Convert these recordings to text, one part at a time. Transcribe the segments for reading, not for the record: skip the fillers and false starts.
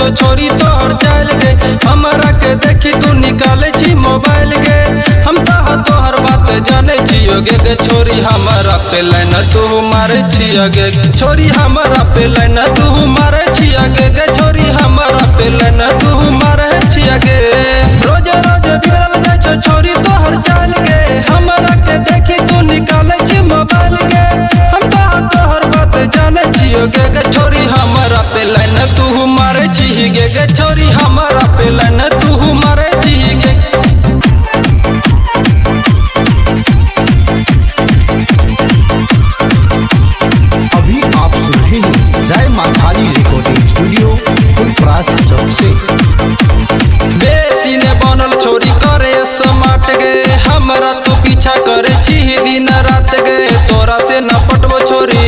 छो छोरी तोहर चल गे। हमरा के देखी तू निकाले छी मोबाइल गे। हम तोहर बात जाने छियो गे छोरी हमरा पे लाइन तू मारे छिया गे। छोरी हमरा पे लाइन तू मारे छिया गे छोरी हमरा पे लाइन तू मारे छिया गे। रोज रोज बिगड़ल जाय छो छोरी तोहर चल गे। हमरा के देखी तू निकाले छी मोबाइल गे। हम तोहर बात जाने छियो गे छोरी हमरा पे लाइन तू मारे छी गे छोरी हमरा पे लाइन तू मारे छी गे। अभी आप सुन रहे हैं जय मां काली रिकॉर्डिंग स्टूडियो फुलपरास चौक से। बेसी ने बनल छोरी करे समाट गे। हमरा तू पीछा करे छी दिन रात गे। तोरा से न पटबो छोरी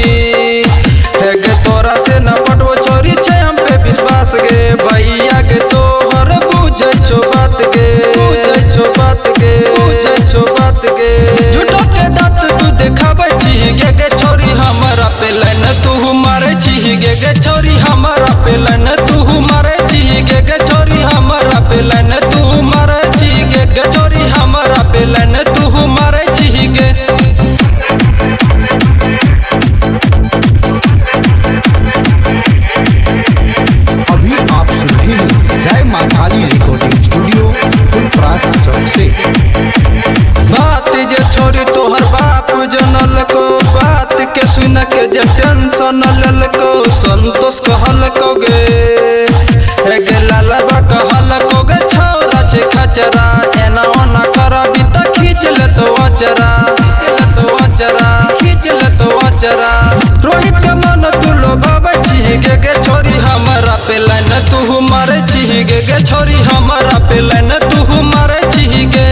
है गे तोरा से न पटबो छोरी छे हम पे विश्वास गे। भैया के तोहर बुझै छो बात गे। बुझै छो बात गे। बुझै छो बात गे। झूठो के दांत तू देखाबै छी गे छोरी हमरा पे लाइन तू मारे छी गे छोरी हमरा पे लाइन तू मारे छी गे छोरी हमरा पे लाइन तू मारे छी गे छोरी हमरा पे लाइन तू मारे छी गे। अभी आप सुन रहे हैं जय मां काली रिकॉर्डिंग स्टूडियो फुलपरास चौक से। बात जे छोरी तोहर बाप जनल को बात के सुन के जे टेंशन लेल को संतोष कहल को गे। गे लालबा कहल को गे छौरा छे खचरा। एना ओना करबी त खींच ले तो अचरा। खींच ले तो अचरा। खींच ले तो अचरा। रोहित के मन तू लोभाबै छी गे छोरी हमरा पे लाइन तू मारे छी गे छोरी हमरा पे लाइन तू मारे छी गे।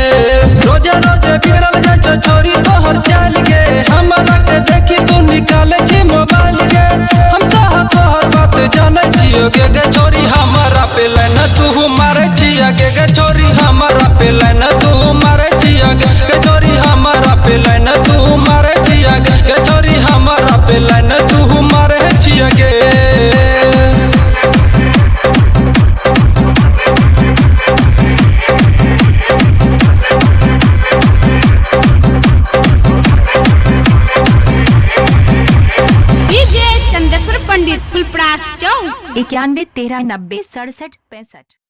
रोज रोज बिगड़ल जाय छो छोरी तोहर चल गे। हमरा के देखी तू निकाले छी मोबाइल गे। हम तोहर बात जाने छियो गे छोरी हमरा पे लाइन तू मारे छिया गे छोरी हमरा पे लाइन तू मारे छिया गे छोरी हमरा पे लाइन तू मारे छिया गे छोरी हमरा पे लाइन तू मारे छिया गे। चंदेश्वर पंडित फुलपरास चौक 91 13 90 67 65।